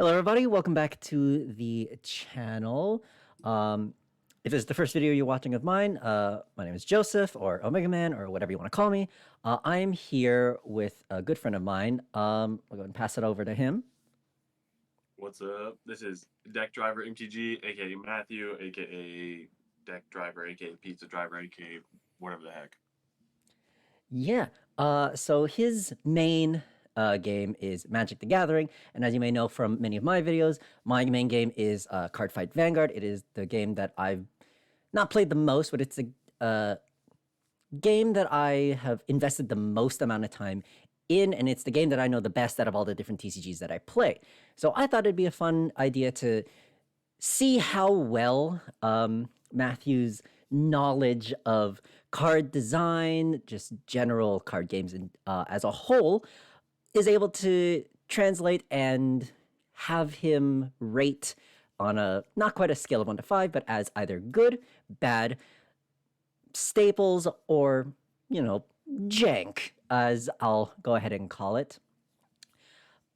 Hello, everybody. Welcome back to the channel. If this is the first video you're watching of mine, my name is Joseph, or Omega Man, or whatever you want to call me. I'm here with a good friend of mine. I'll go ahead and pass it over to him. What's up? This is Deck Driver MTG, aka Matthew, aka Deck Driver, aka Pizza Driver, aka whatever the heck. Yeah. So his main game is Magic the Gathering, and as you may know from many of my videos, my main game is Cardfight Vanguard. It is the game that I've not played the most, but it's a game that I have invested the most amount of time in, and it's the game that I know the best out of all the different TCGs that I play. So I thought it'd be a fun idea to see how well Matthew's knowledge of card design, just general card games as a whole, is able to translate and have him rate on a not quite a scale of 1 to 5, but as either good, bad, staples, or, jank, as I'll go ahead and call it.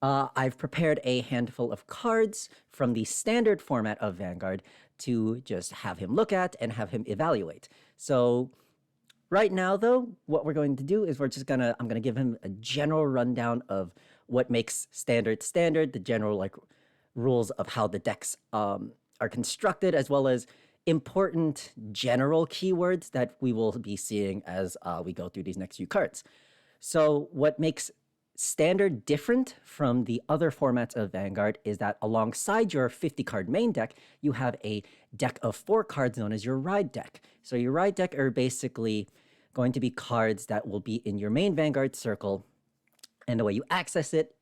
I've prepared a handful of cards from the standard format of Vanguard to just have him look at and have him evaluate. So right now, though, what we're going to do is I'm gonna give him a general rundown of what makes standard, the general rules of how the decks are constructed, as well as important general keywords that we will be seeing as we go through these next few cards. So what makes standard different from the other formats of Vanguard is that alongside your 50-card main deck, you have a deck of 4 cards known as your ride deck. So your ride deck are basically going to be cards that will be in your main Vanguard circle, and the way you access it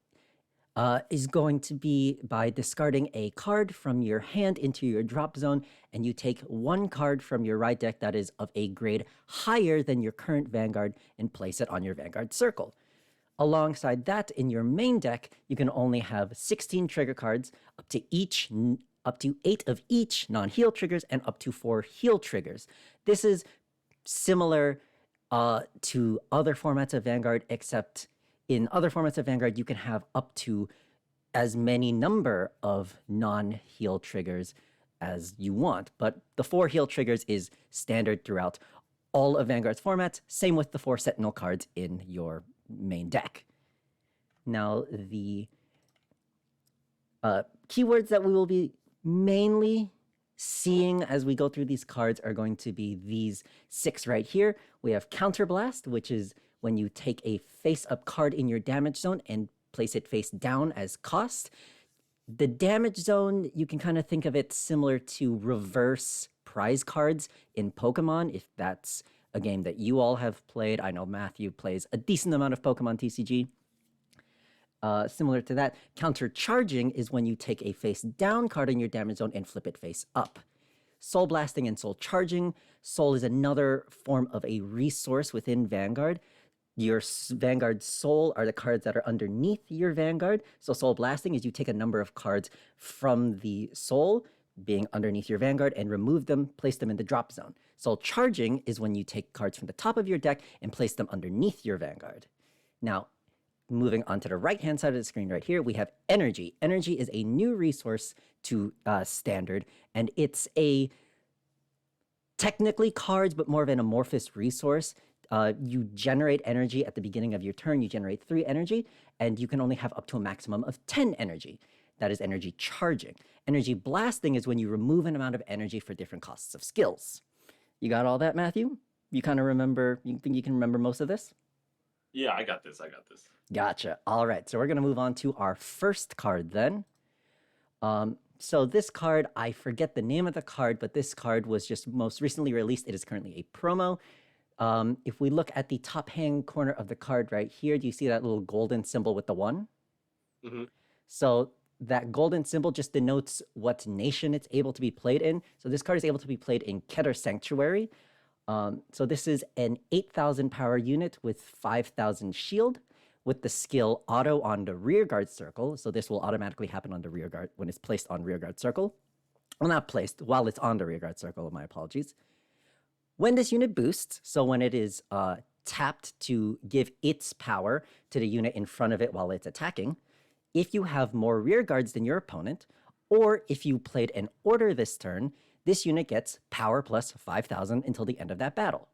is going to be by discarding a card from your hand into your drop zone, and you take 1 card from your ride deck that is of a grade higher than your current Vanguard and place it on your Vanguard circle. Alongside that, in your main deck, you can only have 16 trigger cards, up to 8 of each non-heal triggers, and up to 4 heal triggers. This is similar to other formats of Vanguard, except in other formats of Vanguard, you can have up to as many number of non-heal triggers as you want. But the 4 heal triggers is standard throughout all of Vanguard's formats. Same with the 4 Sentinel cards in your main deck. Now, the keywords that we will be mainly seeing as we go through these cards are going to be these 6 right here. We have Counterblast, which is when you take a face-up card in your damage zone and place it face down as cost. The damage zone, you can kind of think of it similar to reverse prize cards in Pokemon, if that's a game that you all have played. I know Matthew plays a decent amount of Pokemon TCG. Similar to that, countercharging is when you take a face down card in your damage zone and flip it face up. Soul Blasting and Soul Charging. Soul is another form of a resource within Vanguard. Your Vanguard Soul are the cards that are underneath your Vanguard. So Soul Blasting is you take a number of cards from the Soul being underneath your Vanguard and remove them, place them in the drop zone. Soul Charging is when you take cards from the top of your deck and place them underneath your Vanguard. Now, moving on to the right-hand side of the screen right here, we have Energy. Energy is a new resource to Standard, and it's a technically cards, but more of an amorphous resource. You generate energy at the beginning of your turn. You generate 3 energy, and you can only have up to a maximum of 10 energy. That is energy charging. Energy blasting is when you remove an amount of energy for different costs of skills. You got all that, Matthew? You kind of remember, you think you can remember most of this? Yeah, I got this. Gotcha. All right, so we're going to move on to our first card then. So this card, I forget the name of the card, but this card was just most recently released. It is currently a promo. If we look at the top hand corner of the card right here, do you see that little golden symbol with the 1? Mm-hmm. So that golden symbol just denotes what nation it's able to be played in. So this card is able to be played in Keter Sanctuary. So this is an 8,000 power unit with 5,000 shield with the skill Auto on the rearguard circle. So this will automatically happen on the rearguard when it's placed on rearguard circle. Well, not placed, while it's on the rearguard circle, my apologies. When this unit boosts, so when it is tapped to give its power to the unit in front of it while it's attacking, if you have more rear guards than your opponent, or if you played an order this turn, this unit gets power plus 5,000 until the end of that battle.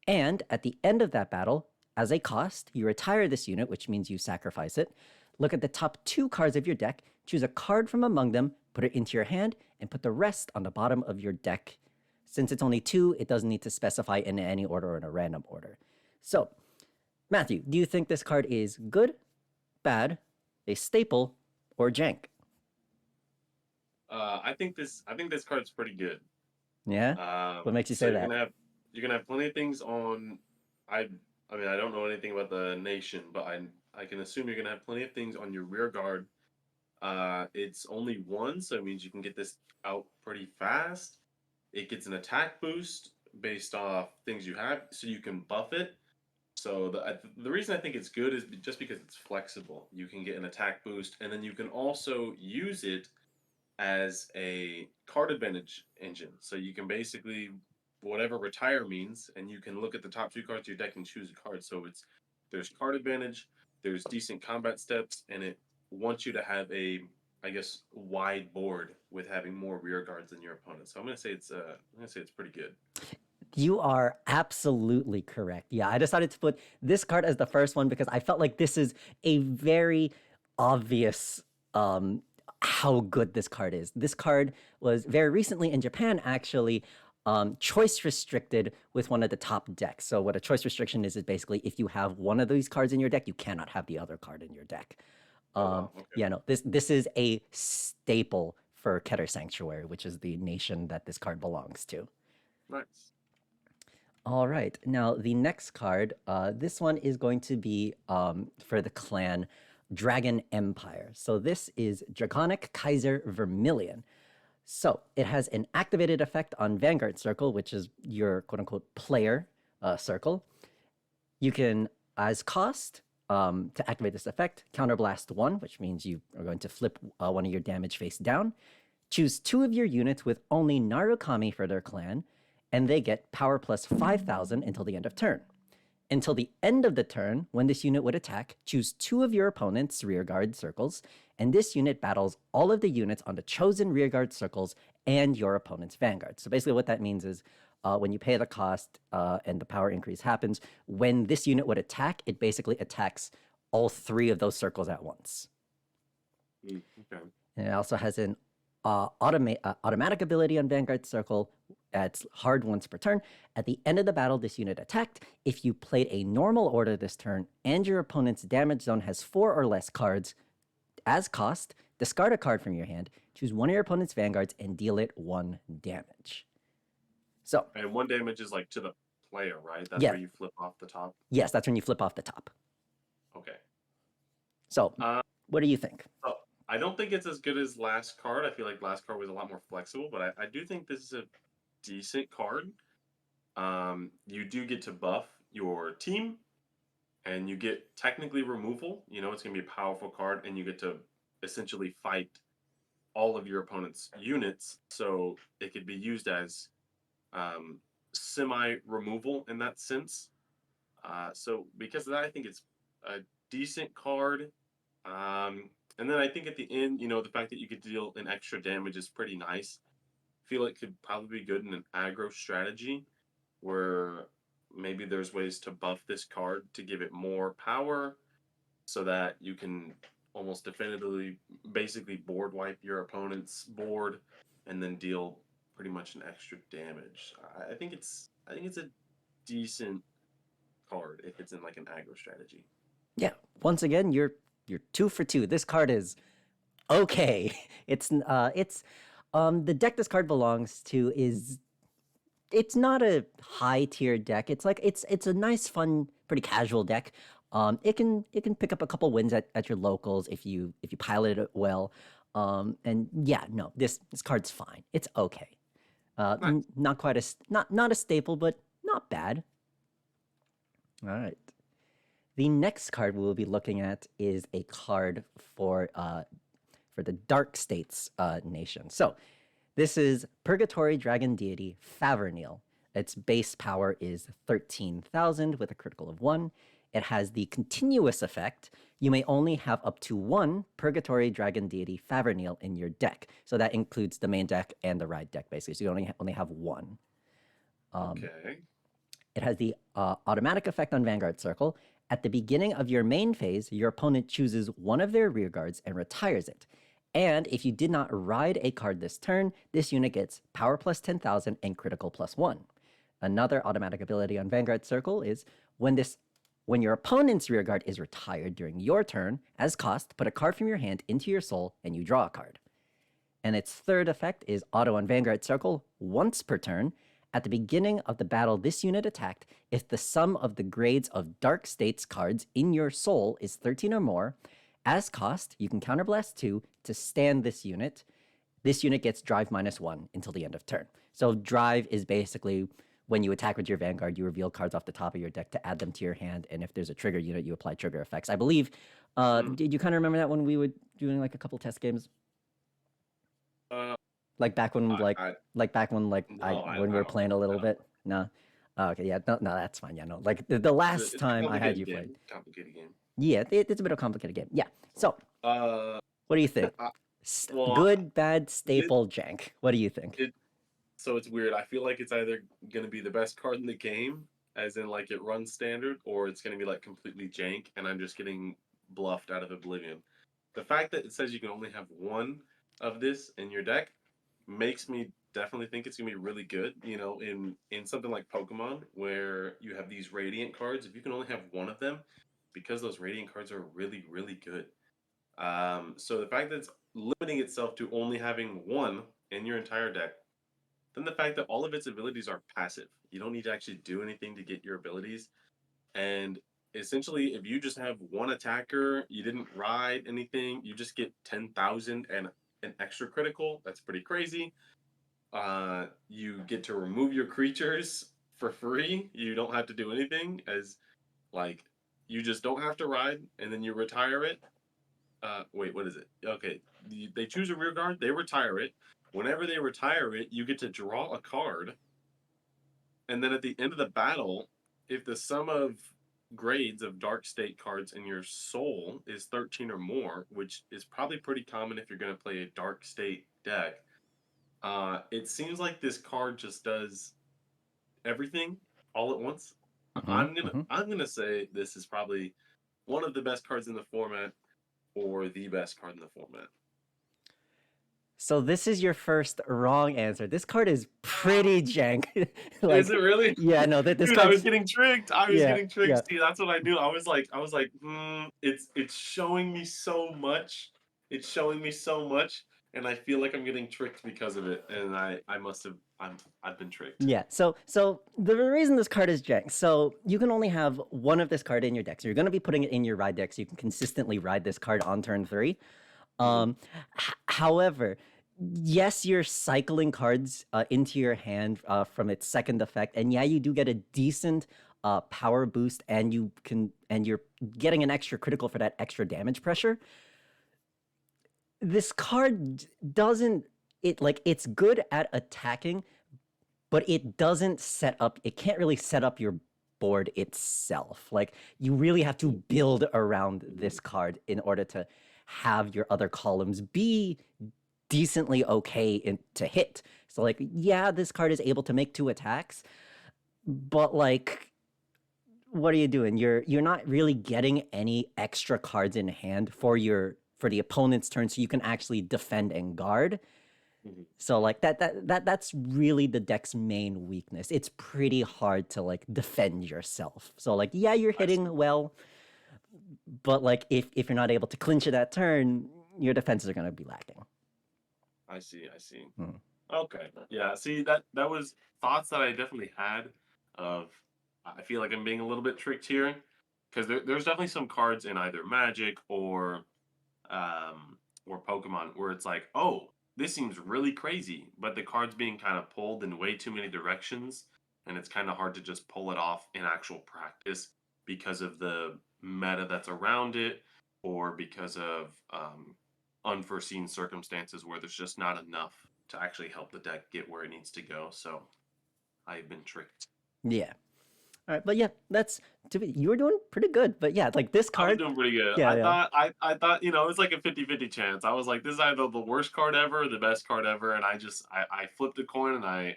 And at the end of that battle, as a cost, you retire this unit, which means you sacrifice it. Look at the top 2 cards of your deck, choose a card from among them, put it into your hand, and put the rest on the bottom of your deck. Since it's only 2, it doesn't need to specify in any order or in a random order. So, Matthew, do you think this card is good, bad, a staple, or jank? I think this card's pretty good. Yeah? What makes you say So that? you're gonna have plenty of things on. I mean I don't know anything about the nation, but I can assume you're gonna have plenty of things on your rear guard. It's only 1, so it means you can get this out pretty fast. It gets an attack boost based off things you have, so you can buff it. So the reason I think it's good is just because it's flexible. You can get an attack boost, and then you can also use it as a card advantage engine. So you can basically whatever retire means, and you can look at the top 2 cards of your deck and choose a card. So there's card advantage, there's decent combat steps, and it wants you to have a I guess wide board with having more rear guards than your opponent. So I'm gonna say it's pretty good. You are absolutely correct. Yeah, I decided to put this card as the first one because I felt like this is a very obvious how good this card is. This card was very recently in Japan actually choice restricted with one of the top decks. So what a choice restriction is basically if you have one of these cards in your deck, you cannot have the other card in your deck. Oh wow, okay. Yeah, no, this is a staple for Keter Sanctuary, which is the nation that this card belongs to. Nice. All right. Now, the next card, this one is going to be for the clan Dragon Empire. So this is Draconic Kaiser Vermilion. So it has an activated effect on Vanguard Circle, which is your quote-unquote player circle. You can, as cost, to activate this effect, counterblast 1, which means you are going to flip one of your damage face down. Choose 2 of your units with only Narukami for their clan, and they get power plus 5,000 until the end of turn. Until the end of the turn, when this unit would attack, choose 2 of your opponent's rearguard circles, and this unit battles all of the units on the chosen rearguard circles and your opponent's vanguard. So basically what that means is when you pay the cost and the power increase happens, when this unit would attack, it basically attacks all 3 of those circles at once. Okay. And it also has an automatic ability on Vanguard Circle. It's hard once per turn. At the end of the battle, this unit attacked. If you played a normal order this turn and your opponent's damage zone has 4 or less cards, as cost, discard a card from your hand, choose one of your opponent's vanguards, and deal it 1 damage. So, And 1 damage is like to the player, right? That's Yeah. where you flip off the top. yes, that's when you flip off the top. Okay. So, Uh, what do you think? Oh, I don't think it's as good as last card. I feel like last card was a lot more flexible, but I do think this is a decent card. You do get to buff your team, and you get technically removal. You know, it's going to be a powerful card, and you get to essentially fight all of your opponent's units. So it could be used as semi removal in that sense. So because of that, I think it's a decent card. And then I think at the end, you know, the fact that you could deal an extra damage is pretty nice. I feel it could probably be good in an aggro strategy where maybe there's ways to buff this card to give it more power so that you can almost definitively basically board wipe your opponent's board and then deal pretty much an extra damage. I think it's a decent card if it's in like an aggro strategy. Yeah, once again, you're 2 for 2. This card is okay. It's the deck this card belongs to is it's not a high tier deck. It's like it's a nice, fun, pretty casual deck. It can pick up a couple wins at your locals if you pilot it well. And yeah, no, this card's fine. It's okay. Nice. Not quite not a staple, but not bad. All right. The next card we will be looking at is a card for the Dark States nation. So this is Purgatory Dragon Deity Favernil. Its base power is 13,000 with a critical of 1. It has the continuous effect. you may only have up to one Purgatory Dragon Deity Favernil in your deck. So that includes the main deck and the ride deck, basically. So you only have one. Okay. It has the automatic effect on Vanguard Circle. At the beginning of your main phase, your opponent chooses one of their rear guards and retires it. And if you did not ride a card this turn, this unit gets power plus 10,000 and critical plus 1. Another automatic ability on Vanguard Circle is when your opponent's rear guard is retired during your turn, as cost, put a card from your hand into your soul and you draw a card. And its third effect is auto on Vanguard Circle once per turn. At the beginning of the battle this unit attacked, if the sum of the grades of Dark States cards in your soul is 13 or more, as cost, you can counterblast 2 to stand this unit. This unit gets drive -1 until the end of turn. So drive is basically when you attack with your Vanguard, you reveal cards off the top of your deck to add them to your hand, and if there's a trigger unit, you apply trigger effects. I believe, did you kind of remember that when we were doing like a couple test games? Uh, Like back when, I back when, no, when we I were don't playing a remember little that. bit. No, okay, yeah, no, that's fine. Yeah, no, like the last It's a time I had complicated you game. play, Complicated game. yeah, it's a bit of a complicated game. Yeah. So, Uh, what do you think? I, well, Good, bad, it, staple, jank. What do you think? it so it's weird. I feel like it's either gonna be the best card in the game, as in like it runs standard, or it's gonna be like completely jank, and I'm just getting bluffed out of oblivion. The fact that it says you can only have one of this in your deck makes me definitely think it's gonna be really good. You know, in something like Pokemon, where you have these Radiant cards, if you can only have one of them, because those Radiant cards are really really good. So the fact that it's limiting itself to only having one in your entire deck, then the fact that all of its abilities are passive. You don't need to actually do anything to get your abilities. And essentially, if you just have one attacker, you didn't ride anything, you just get 10,000 and an extra critical. That's pretty crazy. You get to remove your creatures for free. You don't have to do anything, as like you just don't have to ride, and then you retire it. Wait, what is it? Okay, they choose a rear guard, they retire it. Whenever they retire it, you get to draw a card, and then at the end of the battle, if the sum of grades of dark state cards in your soul is 13 or more, which is probably pretty common if you're going to play a dark state deck, it seems like this card just does everything all at once. Hmm. Hmm. I'm gonna say this is probably one of the best cards in the format, or the best card in the format. So this is your first wrong answer. This card is pretty jank. Is it Like, really? yeah, no, that this Dude, I was card's getting tricked. I was yeah, getting yeah. tricked. See, that's what I do. It's showing me so much. It's showing me so much, and I feel like I'm getting tricked because of it. And I must have, I've been tricked. Yeah. So the reason this card is jank. So you can only have one of this card in your deck. So you're going to be putting it in your ride deck, so you can consistently ride this card on turn 3. Mhm. However, yes, you're cycling cards into your hand from its second effect, and yeah, you do get a decent power boost, and you're getting an extra critical for that extra damage pressure. This card doesn't it's good at attacking, but it doesn't set up. It can't really set up your board itself. Like you really have to build around this card in order to have your other columns be decently okay to hit. So like, yeah, this card is able to make 2 attacks, but like, what are you doing? You're not really getting any extra cards in hand for the opponent's turn, so you can actually defend and guard. Mhm. So like that's really the deck's main weakness. It's pretty hard to like defend yourself. So like, yeah, you're I see. hitting well, but like if you're not able to clinch it that turn, your defenses are gonna be lacking. I see. I see. Hmm. Okay. Yeah. See, that was thoughts that I definitely had. Of I feel like I'm being a little bit tricked here, because there's definitely some cards in either Magic um or Pokemon where it's like, oh, this seems really crazy, but the card's being kind of pulled in way too many directions, and it's kind of hard to just pull it off in actual practice because of the meta that's around it, or because of unforeseen circumstances where there's just not enough to actually help the deck get where it needs to go. So I've been tricked. Yeah. All right, but yeah, you were doing pretty good. But yeah, like this I was card, doing pretty good. yeah, I yeah, thought I thought, you know, it's like a 50-50 chance. I was like, this is either the worst card ever or the best card ever, and I flipped a coin and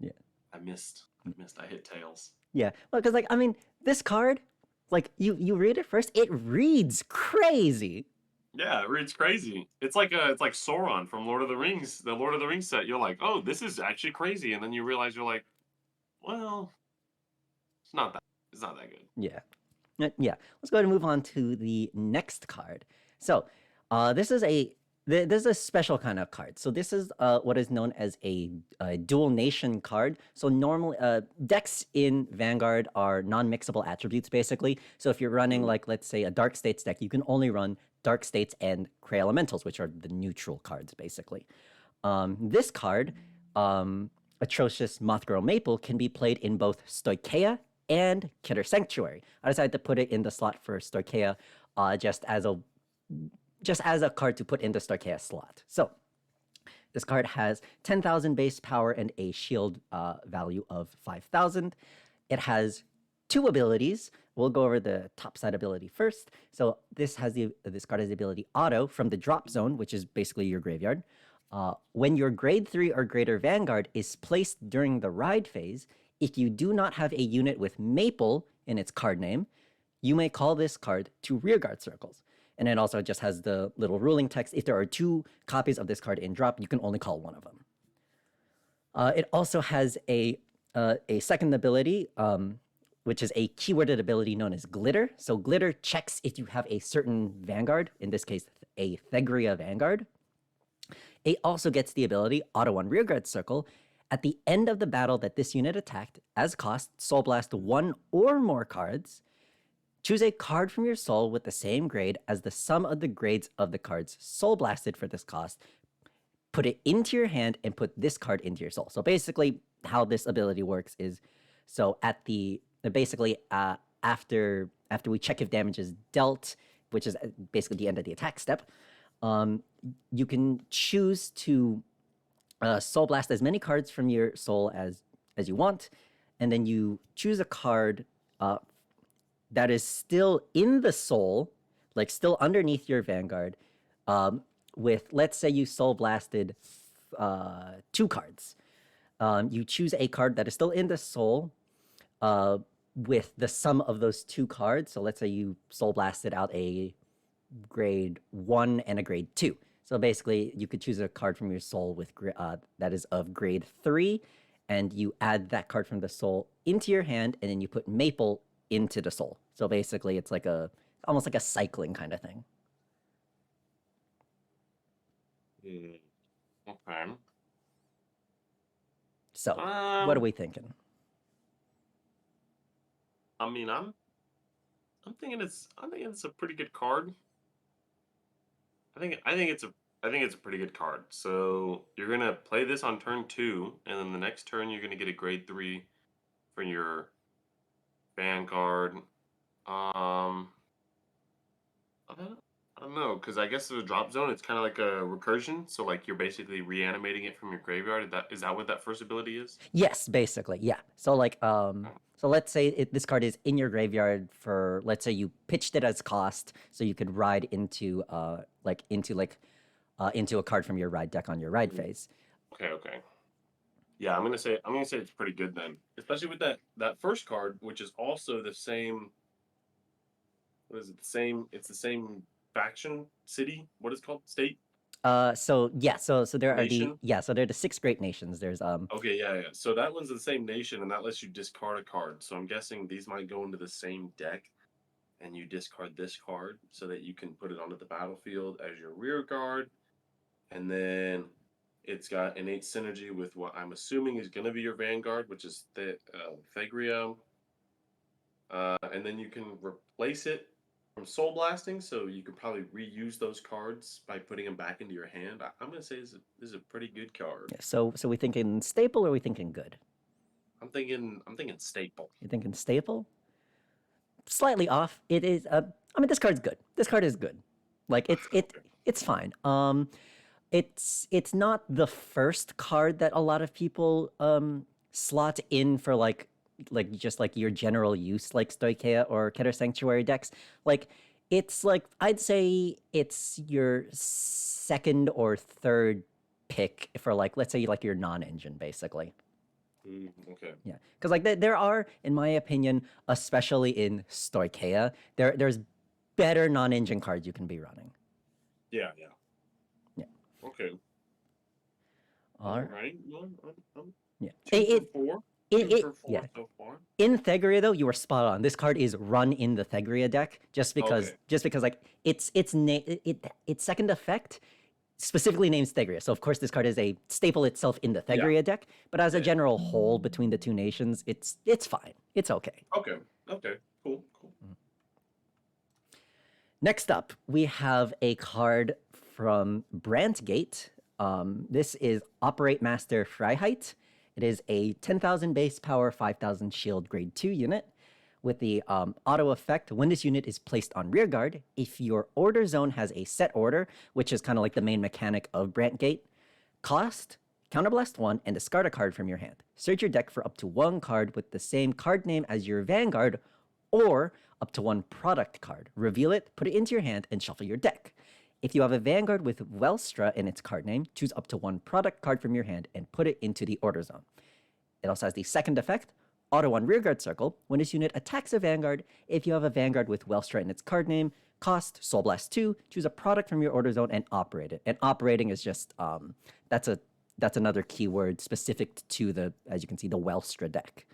yeah, I missed. I missed. I hit tails. yeah. Well, because like I mean, this card, like you read it first, it reads crazy. Yeah, it's crazy. It's like Sauron from Lord of the Rings, the Lord of the Rings set. You're like, oh, this is actually crazy, and then you realize you're like, well, it's not that. It's not that good. Yeah. Yeah. Let's go ahead and move on to the next card. So, this is this is a special kind of card. So this is what is known as a dual nation card. So normally, decks in Vanguard are non-mixable attributes, basically. So if you're running Mm. like let's say a Dark States deck, you can only run Dark States and Cray Elementals, which are the neutral cards, basically. This card, Atrocious Mothgirl Maple, can be played in both Stoicheia and Killer Sanctuary. I decided to put it in the slot for Stoicheia, just as a card to put in the Stoicheia slot. So this card has 10,000 base power and a shield value of 5,000. It has two abilities. We'll go over the top side ability first. So this card has the ability Auto from the drop zone, which is basically your graveyard. When your grade 3 or greater Vanguard is placed during the ride phase, if you do not have a unit with Maple in its card name, you may call this card to rearguard circles. And it also just has the little ruling text. If there are two copies of this card in drop, you can only call one of them. It also has a second ability, which is a keyworded ability known as Glitter. So Glitter checks if you have a certain Vanguard, in this case, a Thegria Vanguard. It also gets the ability Auto on Rearguard Circle. At the end of the battle that this unit attacked, as cost, Soul Blast one or more cards. Choose a card from your soul with the same grade as the sum of the grades of the cards Soul Blasted for this cost. Put it into your hand and put this card into your soul. So basically, how this ability works is, so at the basically after we check if damage is dealt, which is basically the end of the attack step, you can choose to Soul Blast as many cards from your soul as you want, and then you choose a card that is still in the soul, like still underneath your Vanguard, with, let's say you Soul Blasted two cards. You choose a card that is still in the soul with the sum of those two cards. So let's say you Soul Blasted out a grade 1 and a grade 2. So basically, you could choose a card from your soul with that is of grade 3, and you add that card from the soul into your hand, and then you put Maple into the soul. So basically, it's like almost like a cycling kind of thing. Okay. So, what are we thinking? I mean, I'm thinking it's a pretty good card. I think it's a pretty good card. So you're gonna play this on turn 2, and then the next turn you're gonna get a grade 3 for your Vanguard. I don't know, because I guess the drop zone, it's kind of like a recursion. So like you're basically reanimating it from your graveyard. Is that what that first ability is? Yes, basically, yeah. So like, so let's say this card is in your graveyard for, let's say you pitched it as cost, so you could ride into into a card from your ride deck on your ride phase. Okay. Yeah, I'm gonna say it's pretty good then, especially with that first card, which is also the same. What is it? It's the same faction city. What is it called? State. So yeah, so there Nation? so there are the 6 great nations. There's Okay, yeah. So that one's the same nation, and that lets you discard a card. So I'm guessing these might go into the same deck, and you discard this card so that you can put it onto the battlefield as your rear guard, and then it's got innate synergy with what I'm assuming is going to be your Vanguard, which is the Thegria. And then you can replace it from Soul Blasting, so you could probably reuse those cards by putting them back into your hand. I'm gonna say this is a pretty good card. yeah, so we thinking staple or are we thinking good? I'm thinking staple. You thinking staple? Slightly off. It is. I mean, this card's good. This card is good. Like it's fine. It's not the first card that a lot of people slot in for like like just like your general use like Stoicheia or Keter Sanctuary decks, like it's like I'd say it's your second or third pick for like let's say like your non-engine basically. Okay. Yeah, because like there are, in my opinion, especially in Stoicheia, there's better non-engine cards you can be running. Yeah, yeah. Yeah. Okay. All Are right. Well, I'm yeah. two for four. Two for Yeah. four so far. In Thegria though, you were spot on. This card is run in the Thegria deck Okay. just because like its second effect specifically names Thegria. So of course this card is a staple itself in the Yeah. Thegria deck, but as a Yeah. general whole between the two nations, it's fine. It's okay. Okay. Okay. Cool. Cool. Next up, we have a card from Brantgate. This is Operate Master Freiheit. It is a 10,000 base power, 5,000 shield grade 2 unit with the auto effect. When this unit is placed on rearguard, if your order zone has a set order, which is kind of like the main mechanic of Brantgate, cost, counterblast 1, and discard a card from your hand. Search your deck for up to one card with the same card name as your Vanguard, or up to one product card. Reveal it, put it into your hand, and shuffle your deck. If you have a Vanguard with Welstra in its card name, choose up to one product card from your hand and put it into the order zone. It also has the second effect, Auto on Rearguard Circle. When this unit attacks a Vanguard, if you have a Vanguard with Welstra in its card name, cost, Soul Blast 2, choose a product from your order zone and operate it. And operating is just, that's another keyword specific to the, as you can see, the Welstra deck.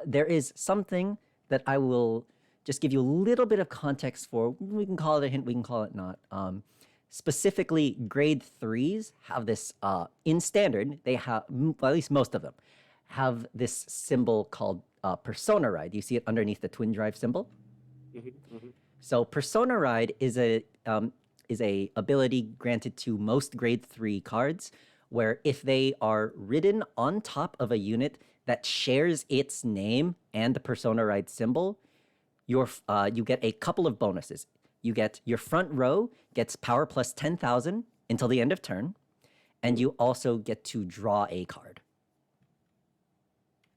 There is something that I will just give you a little bit of context for. We can call it a hint, we can call it not. Specifically, grade 3s have this, in standard, they have, well, at least most of them, have this symbol called Persona Ride. You see it underneath the Twin Drive symbol? So Persona Ride is a ability granted to most grade 3 cards, where if they are ridden on top of a unit that shares its name and the Persona Ride symbol, you get a couple of bonuses. You get your front row gets power plus 10,000 until the end of turn, and you also get to draw a card.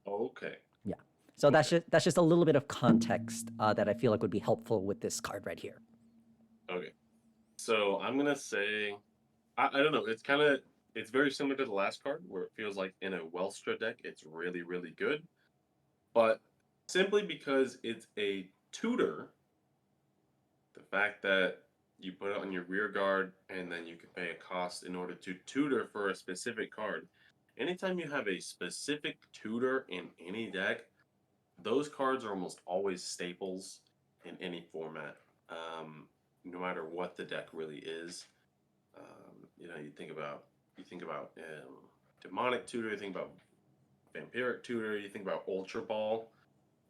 Okay. Yeah. So that's just a little bit of context that I feel like would be helpful with this card right here. Okay. So I'm gonna say, I don't know. It's very similar to the last card, where it feels like in a Welstra deck, it's really, really good. But simply because it's a tutor, the fact that you put it on your rear guard and then you can pay a cost in order to tutor for a specific card. Anytime you have a specific tutor in any deck, those cards are almost always staples in any format, no matter what the deck really is. You think about demonic tutor, you think about vampiric tutor, you think about Ultra Ball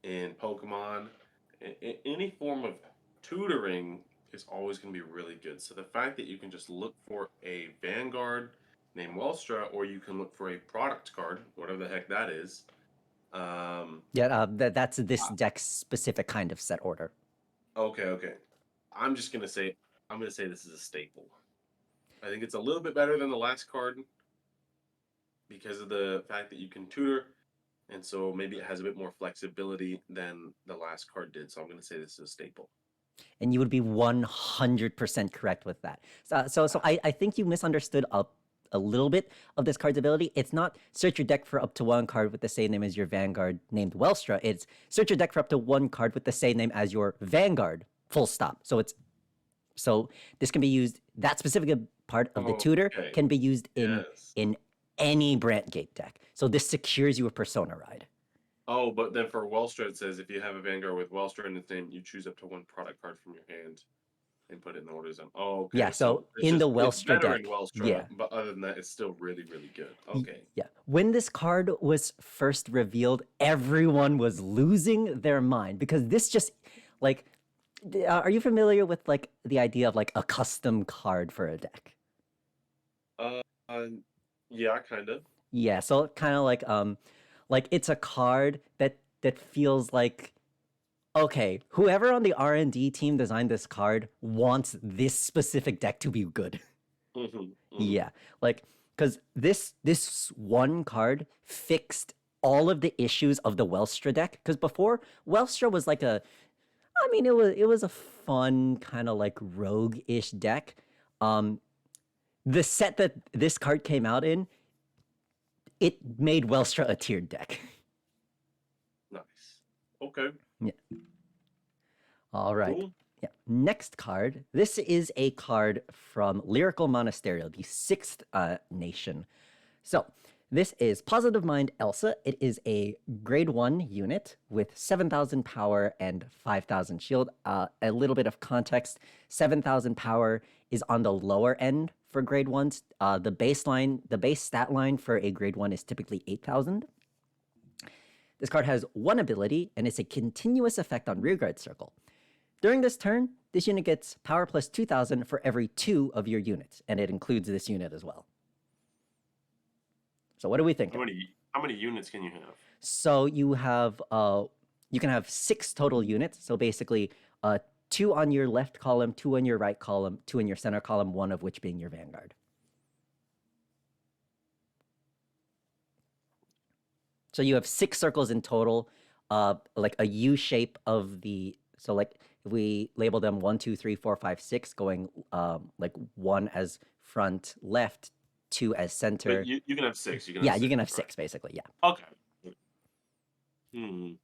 in Pokemon. Any form of tutoring is always going to be really good. So the fact that you can just look for a Vanguard named Welstra, or you can look for a product card, whatever the heck that is. That's this deck's specific kind of set order. Okay. I'm gonna say this is a staple. I think it's a little bit better than the last card because of the fact that you can tutor, and so maybe it has a bit more flexibility than the last card did. So I'm gonna say this is a staple. And you would be 100% correct with that. So I think you misunderstood a little bit of this card's ability. It's not search your deck for up to one card with the same name as your Vanguard named Welstra. It's search your deck for up to one card with the same name as your Vanguard, full stop. So this can be used, that specific part of the tutor can be used in any Brantgate deck. So this secures you a Persona Ride. Oh, but then for Welstra, it says if you have a Vanguard with Welstra in its name, you choose up to one product card from your hand and put it in the order zone. Oh, okay. Yeah, so in the Welstra deck, Welstra, but other than that, it's still really, really good. Okay. Yeah. When this card was first revealed, everyone was losing their mind because this just, like, are you familiar with, like, the idea of, like, a custom card for a deck? Yeah, kind of. Yeah, so kind of like it's a card that feels like, okay, whoever on the R&D team designed this card wants this specific deck to be good. Yeah, like, because this one card fixed all of the issues of the Welstra deck. Because before, Welstra was like it was a fun kind of like rogue-ish deck. The set that this card came out in, it made Welstra a tiered deck. Nice. Okay. Yeah. All right. Cool. Yeah. Next card. This is a card from Lyrical Monasterio, the sixth nation. So this is Positive Mind Elsa. It is a grade 1 unit with 7,000 power and 5,000 shield. A little bit of context, 7,000 power is on the lower end for grade 1s. The base stat line for a grade 1 is typically 8,000. This card has one ability, and it's a continuous effect on Rearguard Circle. During this turn, this unit gets power plus 2,000 for every 2 of your units, and it includes this unit as well. So what do we think? How many units can you have? So you can have 6 total units. So basically, 2 on your left column, 2 on your right column, 2 in your center column, 1 of which being your vanguard. So you have 6 circles in total, like a U shape of the. So like if we label them 1, 2, 3, 4, 5, 6, going like 1 as front left, 2 as center. But you can have 6. You can have 6 basically. Yeah. Okay. You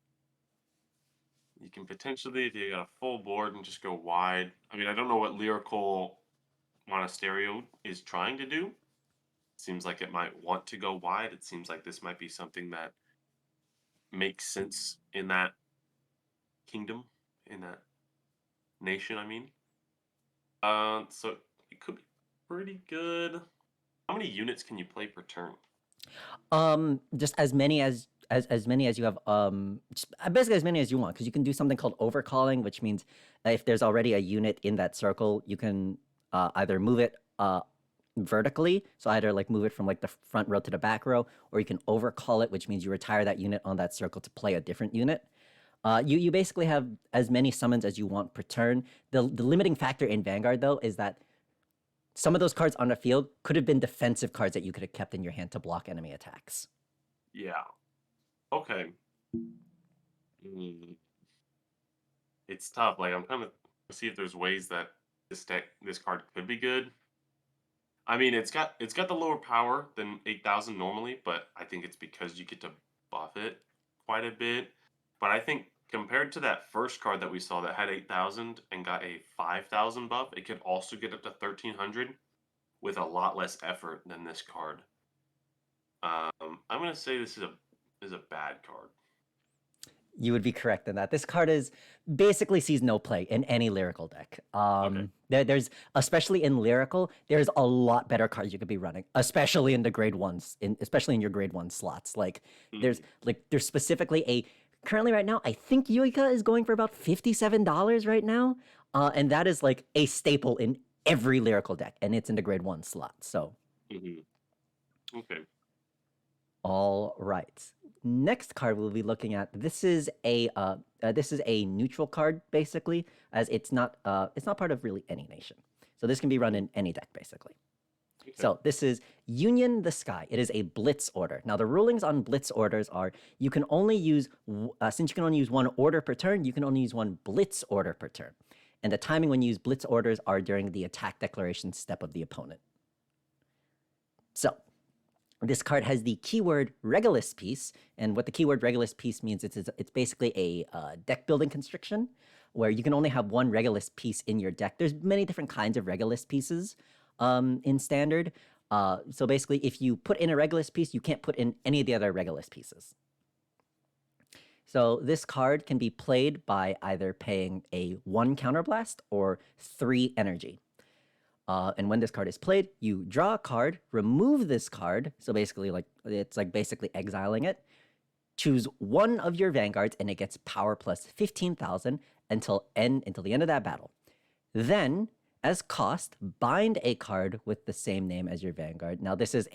can potentially, if you got a full board, and just go wide. I mean, I don't know what Lyrical Monasterio is trying to do. Seems like it might want to go wide. It seems like this might be something that makes sense in that kingdom, in that nation, I mean. So it could be pretty good. How many units can you play per turn? Just as many as you have. Basically as many as you want, because you can do something called overcalling, which means if there's already a unit in that circle, you can either move it vertically, so either like move it from like the front row to the back row, or you can overcall it, which means you retire that unit on that circle to play a different unit. You basically have as many summons as you want per turn. The limiting factor in Vanguard, though, is that some of those cards on the field could have been defensive cards that you could have kept in your hand to block enemy attacks. Yeah. Okay. It's tough. Like, I'm trying to see if there's ways that this card could be good. I mean, it's got the lower power than 8,000 normally, but I think it's because you get to buff it quite a bit. But I think compared to that first card that we saw that had 8,000 and got a 5,000 buff, it could also get up to 1,300 with a lot less effort than this card. I'm gonna say this is a bad card. You would be correct in that. This card basically sees no play in any Lyrical deck. Okay. There's especially in Lyrical, there's a lot better cards you could be running, especially in the grade 1s, especially in your grade 1 slots. Like there's specifically currently right now, I think Yuika is going for about $57 right now. And that is like a staple in every Lyrical deck, and it's in the grade 1 slot. So Okay. all right. Next card we'll be looking at. This is a neutral card basically, as it's not part of really any nation. So this can be run in any deck basically. Okay. So this is Union the Sky. It is a blitz order. Now the rulings on blitz orders are you can only use since you can only use 1 order per turn, you can only use 1 blitz order per turn. And the timing when you use blitz orders are during the attack declaration step of the opponent. So this card has the keyword Regulus piece, and what the keyword Regulus piece means, it's basically a deck building constriction, where you can only have 1 Regulus piece in your deck. There's many different kinds of Regulus pieces in Standard. So basically, if you put in a Regulus piece, you can't put in any of the other Regulus pieces. So this card can be played by either paying a 1 counterblast or 3 energy. And when this card is played, you draw a card, remove this card. So basically, it's basically exiling it. Choose 1 of your vanguards, and it gets power plus 15,000 until the end of that battle. Then, as cost, bind a card with the same name as your vanguard. Now, this is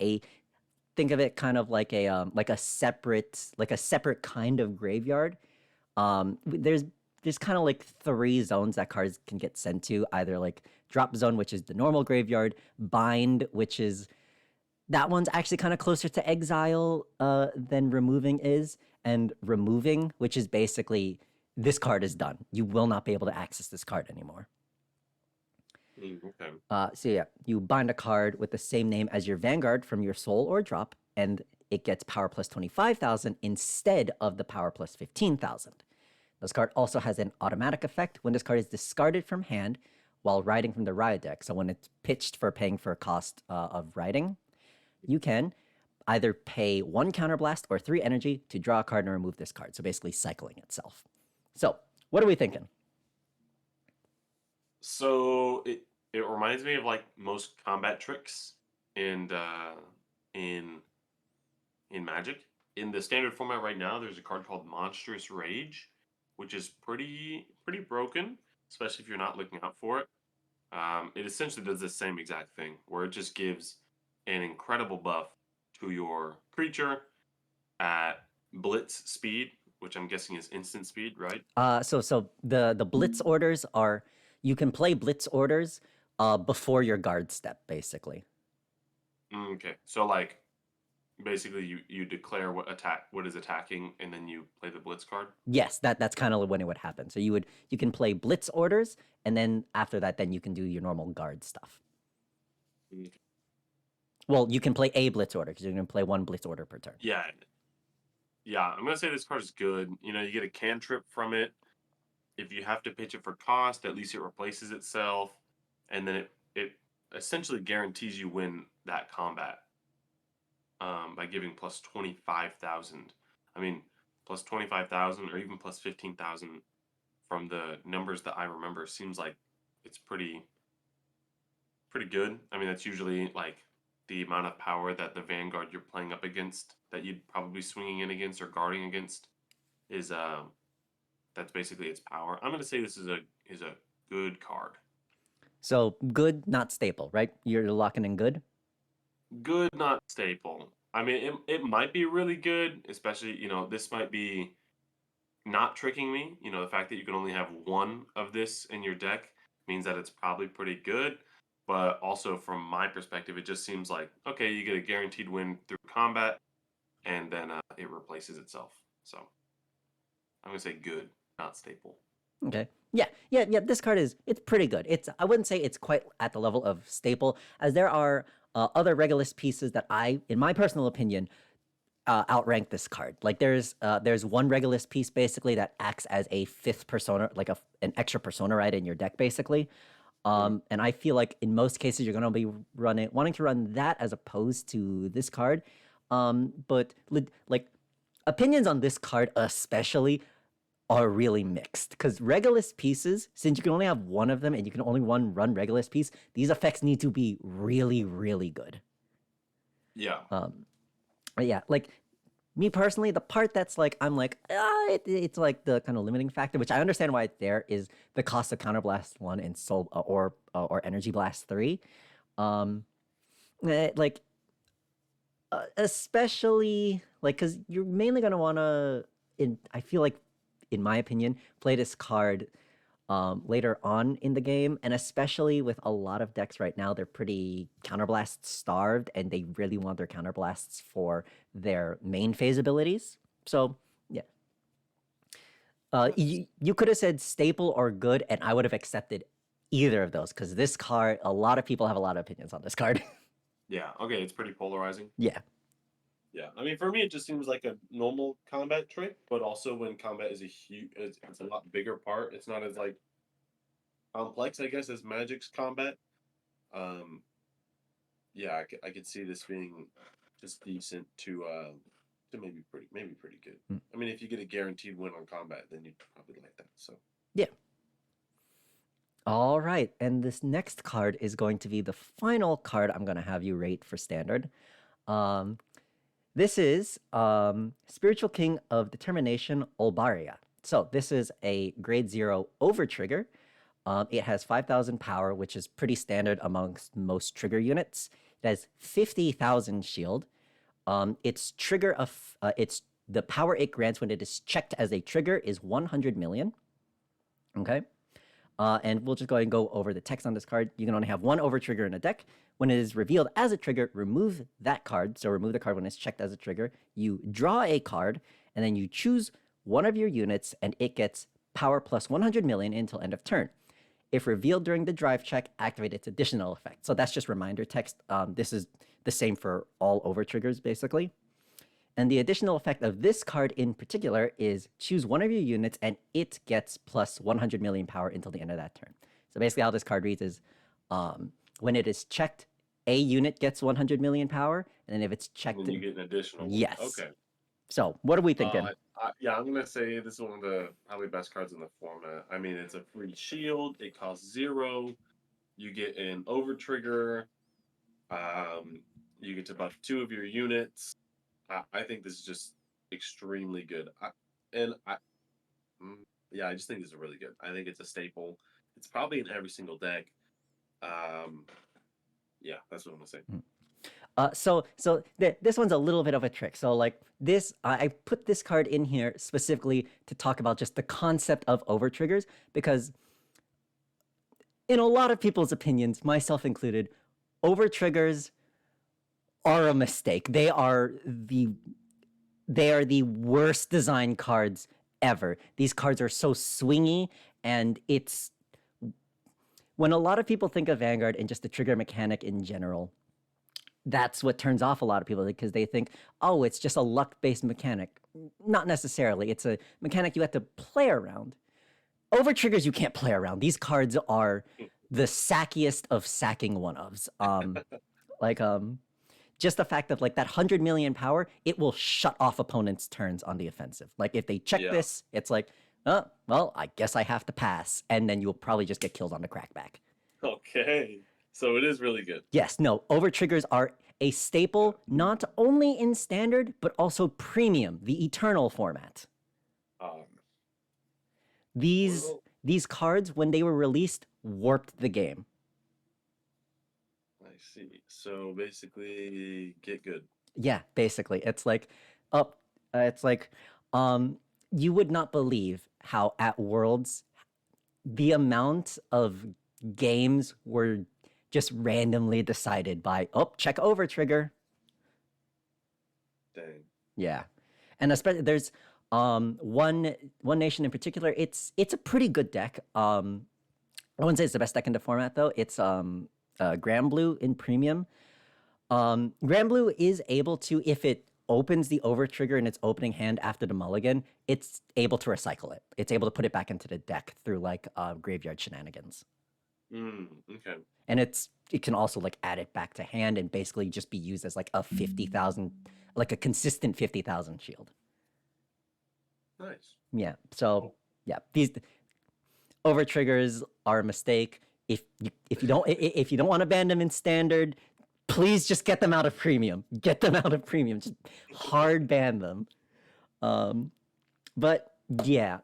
think of it kind of like a separate kind of graveyard. There's kind of like 3 zones that cards can get sent to, either like drop zone, which is the normal graveyard, bind, which is that one's actually kind of closer to exile than removing is. And removing, which is basically this card is done. You will not be able to access this card anymore. Okay. So yeah, you bind a card with the same name as your Vanguard from your soul or drop, and it gets power plus 25,000 instead of the power plus 15,000. This card also has an automatic effect when this card is discarded from hand while riding from the riot deck. So when it's pitched for paying for a cost of riding, you can either pay 1 counterblast or 3 energy to draw a card and remove this card. So basically cycling itself. So what are we thinking? So it reminds me of like most combat tricks and in Magic. In the standard format right now, there's a card called Monstrous Rage, which is pretty broken, especially if you're not looking out for it. It essentially does the same exact thing, where it just gives an incredible buff to your creature at blitz speed, which I'm guessing is instant speed, right? So the blitz orders are, you can play blitz orders before your guard step, basically. Okay, so like basically you declare what is attacking, and then you play the blitz card. Yes, that's kind of when it would happen. So you can play blitz orders, and then after that, then you can do your normal guard stuff. Okay. Well, you can play a blitz order because you're going to play 1 blitz order per turn. Yeah, I'm gonna say this card is good. You know, you get a cantrip from it. If you have to pitch it for cost, at least it replaces itself, and then it essentially guarantees you win that combat by giving plus 25,000. I mean, plus 25,000 or even plus 15,000 from the numbers that I remember seems like it's pretty good. I mean, that's usually like the amount of power that the Vanguard you're playing up against, that you'd probably be swinging in against or guarding against, is that's basically its power. I'm gonna say this is a good card. So good, not staple, right? You're locking in good. Good, not staple. I mean, it might be really good, especially, you know, this might be not tricking me. You know, the fact that you can only have 1 of this in your deck means that it's probably pretty good. But also from my perspective, it just seems like, okay, you get a guaranteed win through combat, and then it replaces itself. So I'm gonna say good, not staple. Okay. Yeah. This card it's pretty good. I wouldn't say it's quite at the level of staple, as there are other Regulus pieces that in my personal opinion, outrank this card. Like there's 1 Regulus piece basically that acts as a 5th persona, like an extra persona right in your deck basically. And I feel like in most cases you're gonna be wanting to run that as opposed to this card. But like opinions on this card especially are really mixed, because Regulus pieces, since you can only have 1 of them and you can only run Regulus piece, these effects need to be really, really good. Yeah. But yeah, like me personally, the part that's like I'm like it's like the kind of limiting factor, which I understand why it's there, is the cost of Counterblast 1 and Soul or Energy Blast 3. Especially like because you're mainly gonna wanna, I feel like, in my opinion, play this card later on in the game, and especially with a lot of decks right now, they're pretty counterblast starved, and they really want their counterblasts for their main phase abilities. So yeah, you could have said staple or good, and I would have accepted either of those, because this card, a lot of people have a lot of opinions on this card. Yeah. Okay, it's pretty polarizing. Yeah. Yeah, I mean, for me, it just seems like a normal combat trick, but also when combat is it's a lot bigger part. It's not as like complex, I guess, as Magic's combat. Yeah, I could see this being just decent to maybe pretty good. I mean, if you get a guaranteed win on combat, then you'd probably like that. So Yeah. All right, and this next card is going to be the final card I'm going to have you rate for standard. This is Spiritual King of Determination, Olbaria. So this is a grade 0 over trigger. It has 5,000 power, which is pretty standard amongst most trigger units. It has 50,000 shield. Its trigger of the power it grants when it is checked as a trigger is 100 million. Okay. And we'll just go ahead and go over the text on this card. You can only have 1 over trigger in a deck. When it is revealed as a trigger, remove that card. So remove the card when it's checked as a trigger. You draw a card, and then you choose one of your units, and it gets power plus 100 million until end of turn. If revealed during the drive check, activate its additional effect. So that's just reminder text. This is the same for all over triggers, basically. And the additional effect of this card in particular is choose one of your units, and it gets plus 100 million power until the end of that turn. So basically how this card reads is when it is checked, a unit gets 100 million power, and then if it's checked... And then you get an additional one. Yes. Okay. So what are we thinking? Yeah, I'm going to say this is one of the probably best cards in the format. I mean, it's a free shield. It costs 0. You get an over trigger. You get to buff 2 of your units. I think this is just extremely good. I just think this is really good. I think it's a staple. It's probably in every single deck. Yeah, that's what I'm gonna say. This one's a little bit of a trick. So like this, I put this card in here specifically to talk about just the concept of over triggers, because in a lot of people's opinions, myself included, over triggers are a mistake. They are the worst design cards ever. These cards are so swingy, and it's when a lot of people think of Vanguard and just the trigger mechanic in general, that's what turns off a lot of people, because they think, oh, it's just a luck-based mechanic. Not necessarily. It's a mechanic you have to play around. Over triggers you can't play around. These cards are the sackiest of sacking one-ofs. Just the fact of like that 100 million power, it will shut off opponents' turns on the offensive. Like if they check this, it's like, oh, well, I guess I have to pass. And then you'll probably just get killed on the crackback. Okay. So it is really good. Yes, no, over triggers are a staple, not only in standard, but also premium, the eternal format. These cards, when they were released, warped the game. I see. So basically, get good. Yeah, basically. It's like, you would not believe how at Worlds, the amount of games were just randomly decided by, check over trigger. Dang. Yeah. And especially there's one nation in particular, it's a pretty good deck. I wouldn't say it's the best deck in the format though. It's Grand Blue in premium. Grand Blue is able to, if it opens the over trigger in its opening hand after the mulligan, it's able to recycle it. It's able to put it back into the deck through like graveyard shenanigans. Okay. And it can also like add it back to hand and basically just be used as like a 50,000, like a consistent 50,000 shield. Nice. Yeah. So yeah, these over triggers are a mistake. If you don't want to ban them in standard, please just get them out of premium. Get them out of premium. Just hard ban them. But yeah,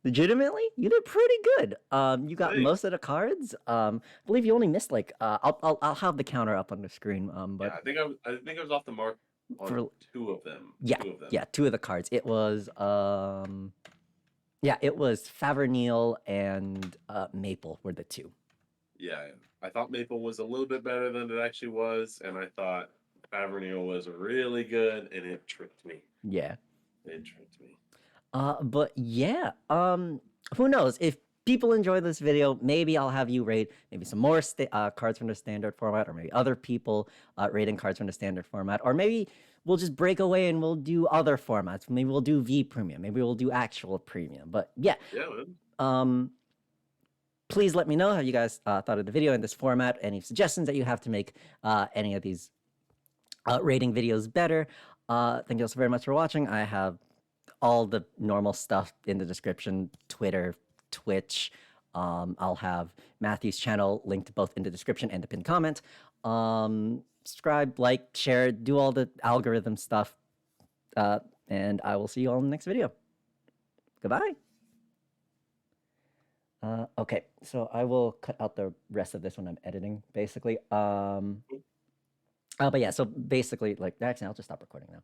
legitimately, you did pretty good. You got most of the cards. I believe you only missed like I'll have the counter up on the screen. But yeah, I think I was off the mark on 2 of them. Yeah, 2 of them. Yeah, 2 of the cards. It was it was Favernil and Maple were the 2. Yeah, I thought Maple was a little bit better than it actually was, and I thought Favernil was really good, and it tricked me. Yeah. It tricked me. But yeah, who knows? If people enjoy this video, maybe I'll have you rate maybe some more cards from the standard format, or maybe other people rating cards from the standard format, or maybe we'll just break away and we'll do other formats. Maybe we'll do V premium. Maybe we'll do actual premium. But yeah. Yeah, man. Please let me know how you guys thought of the video in this format. Any suggestions that you have to make any of these rating videos better. Thank you all so very much for watching. I have all the normal stuff in the description, Twitter, Twitch. I'll have Matthew's channel linked both in the description and the pinned comment. Subscribe, like, share, do all the algorithm stuff. And I will see you all in the next video. Goodbye. Okay, so I will cut out the rest of this when I'm editing, basically. But yeah, so basically, like, actually, I'll just stop recording now.